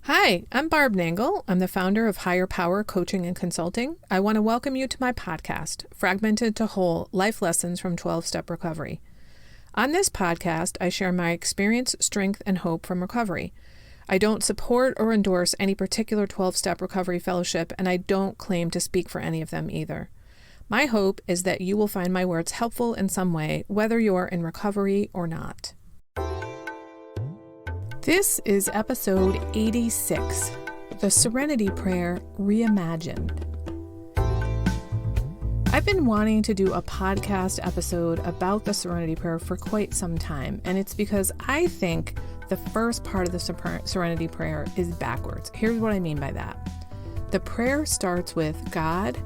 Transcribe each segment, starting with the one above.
Hi, I'm Barb Nangle. I'm the founder of Higher Power Coaching and Consulting. I want to welcome you to my podcast, Fragmented to Whole: Life Lessons from 12-Step Recovery. On this podcast, I share my experience, strength, and hope from recovery. I don't support or endorse any particular 12-step recovery fellowship, and I don't claim to speak for any of them either. My hope is that you will find my words helpful in some way, whether you're in recovery or not. This is episode 86, the Serenity Prayer Reimagined. I've been wanting to do a podcast episode about the Serenity Prayer for quite some time, and it's because I think the first part of the Serenity Prayer is backwards. Here's what I mean by that. The prayer starts with, God,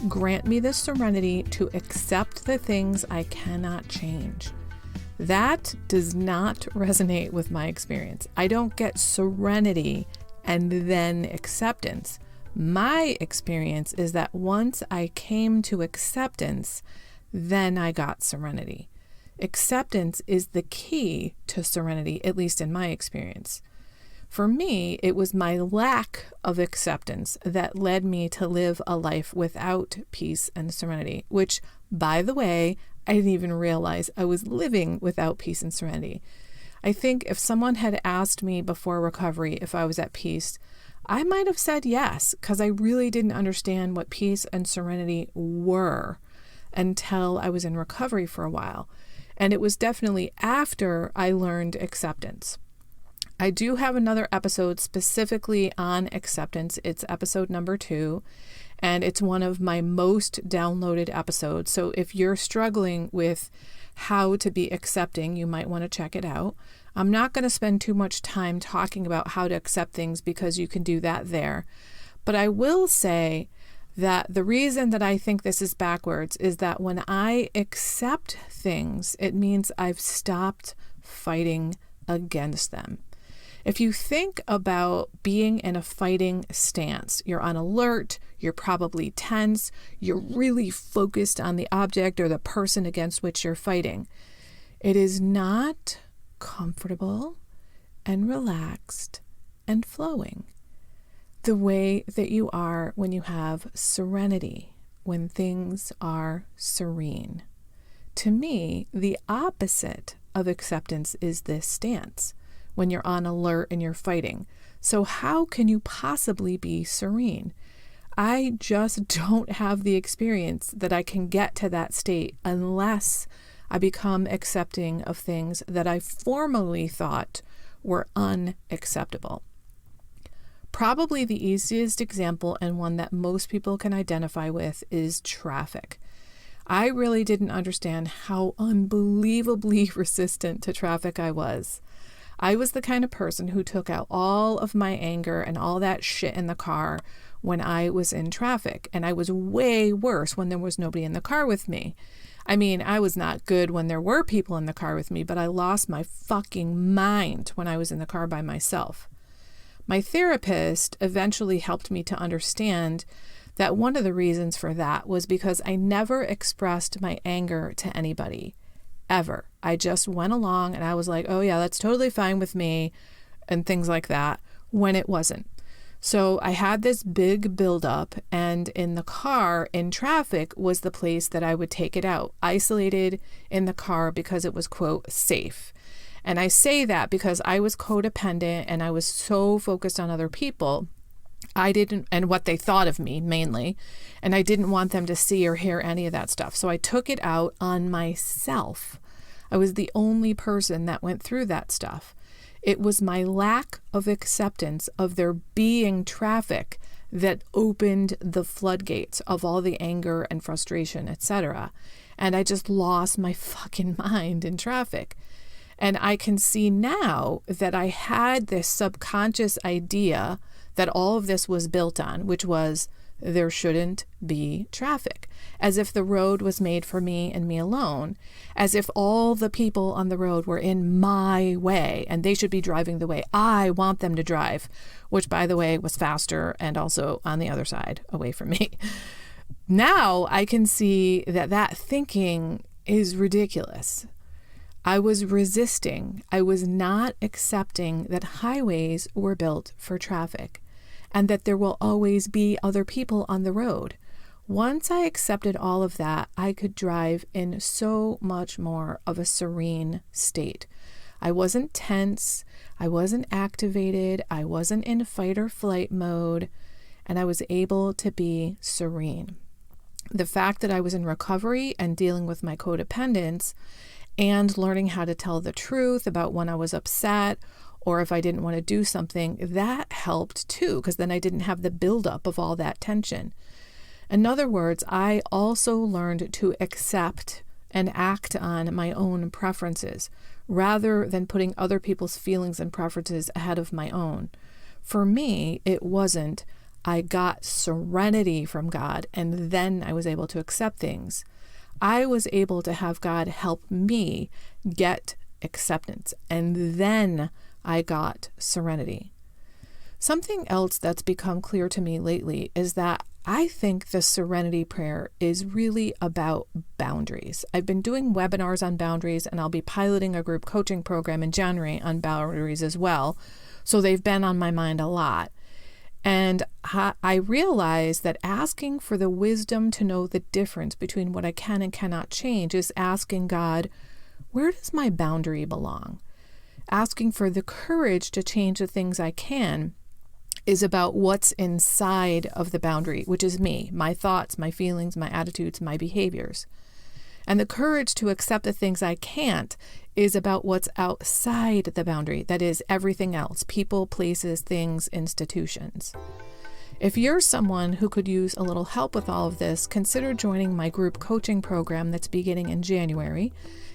grant me the serenity to accept the things I cannot change. That does not resonate with my experience. I don't get serenity and then acceptance. My experience is that once I came to acceptance, then I got serenity. Acceptance is the key to serenity, at least in my experience. For me, it was my lack of acceptance that led me to live a life without peace and serenity, which, by the way, I didn't even realize I was living without peace and serenity. I think if someone had asked me before recovery if I was at peace, I might have said yes, because I really didn't understand what peace and serenity were until I was in recovery for a while. And it was definitely after I learned acceptance. I do have another episode specifically on acceptance. It's episode number 2. And it's one of my most downloaded episodes. So if you're struggling with how to be accepting, you might want to check it out. I'm not going to spend too much time talking about how to accept things because you can do that there. But I will say that the reason that I think this is backwards is that when I accept things, it means I've stopped fighting against them. If you think about being in a fighting stance, you're on alert, you're probably tense, you're really focused on the object or the person against which you're fighting. It is not comfortable and relaxed and flowing the way that you are when you have serenity, when things are serene. To me, the opposite of acceptance is this stance, when you're on alert and you're fighting. So how can you possibly be serene? I just don't have the experience that I can get to that state unless I become accepting of things that I formerly thought were unacceptable. Probably the easiest example, and one that most people can identify with, is traffic. I really didn't understand how unbelievably resistant to traffic I was. I was the kind of person who took out all of my anger and all that shit in the car when I was in traffic. And I was way worse when there was nobody in the car with me. I mean, I was not good when there were people in the car with me, but I lost my fucking mind when I was in the car by myself. My therapist eventually helped me to understand that one of the reasons for that was because I never expressed my anger to anybody. Ever. I just went along and I was like, oh yeah, that's totally fine with me and things like that, when it wasn't. So I had this big buildup, and in the car, in traffic, was the place that I would take it out, isolated in the car because it was, quote, safe. And I say that because I was codependent and I was so focused on other people. And what they thought of me mainly, and I didn't want them to see or hear any of that stuff. So I took it out on myself. I was the only person that went through that stuff. It was my lack of acceptance of there being traffic that opened the floodgates of all the anger and frustration, etc. And I just lost my fucking mind in traffic. And I can see now that I had this subconscious idea that all of this was built on, which was there shouldn't be traffic, as if the road was made for me and me alone, as if all the people on the road were in my way and they should be driving the way I want them to drive, which, by the way, was faster and also on the other side away from me. Now I can see that that thinking is ridiculous. I was resisting. I was not accepting that highways were built for traffic and that there will always be other people on the road. Once I accepted all of that, I could drive in so much more of a serene state. I wasn't tense. I wasn't activated. I wasn't in fight or flight mode, and I was able to be serene. The fact that I was in recovery and dealing with my codependence and learning how to tell the truth about when I was upset or if I didn't want to do something, that helped too, because then I didn't have the buildup of all that tension. In other words, I also learned to accept and act on my own preferences rather than putting other people's feelings and preferences ahead of my own. For me, it wasn't, I got serenity from God and then I was able to accept things. I was able to have God help me get acceptance, and then I got serenity. Something else that's become clear to me lately is that I think the Serenity prayer is really about boundaries. I've been doing webinars on boundaries, and I'll be piloting a group coaching program in January on boundaries as well. So they've been on my mind a lot. And I realize that asking for the wisdom to know the difference between what I can and cannot change is asking God, where does my boundary belong? Asking for the courage to change the things I can is about what's inside of the boundary, which is me, my thoughts, my feelings, my attitudes, my behaviors. And the courage to accept the things I can't is about what's outside the boundary, that is everything else, people, places, things, institutions. If you're someone who could use a little help with all of this, consider joining my group coaching program that's beginning in January.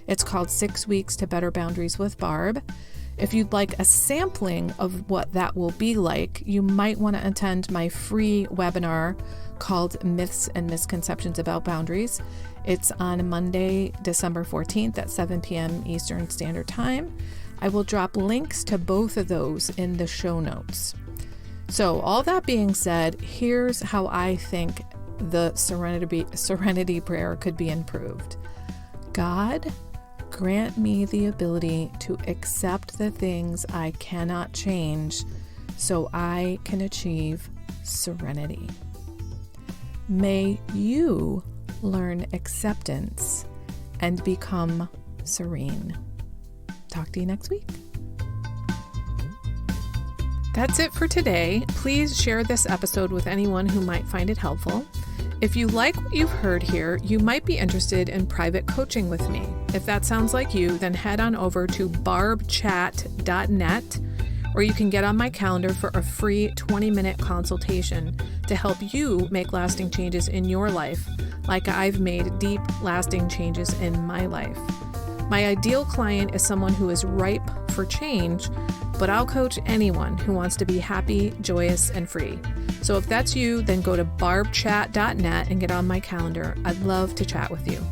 It's called 6 Weeks to Better Boundaries with Barb. If you'd like a sampling of what that will be like, you might want to attend my free webinar called Myths and Misconceptions About Boundaries. It's on Monday, December 14th at 7 p.m. Eastern Standard Time. I will drop links to both of those in the show notes. So all that being said, here's how I think the Serenity prayer could be improved. God, grant me the ability to accept the things I cannot change so I can achieve serenity. May you learn acceptance and become serene. Talk to you next week. That's it for today. Please share this episode with anyone who might find it helpful. If you like what you've heard here, you might be interested in private coaching with me. If that sounds like you, then head on over to barbchat.net, or you can get on my calendar for a free 20-minute consultation to help you make lasting changes in your life, like I've made deep, lasting changes in my life. My ideal client is someone who is ripe for change, but I'll coach anyone who wants to be happy, joyous, and free. So if that's you, then go to barbchat.net and get on my calendar. I'd love to chat with you.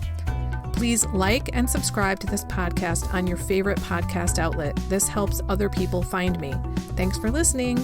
Please like and subscribe to this podcast on your favorite podcast outlet. This helps other people find me. Thanks for listening.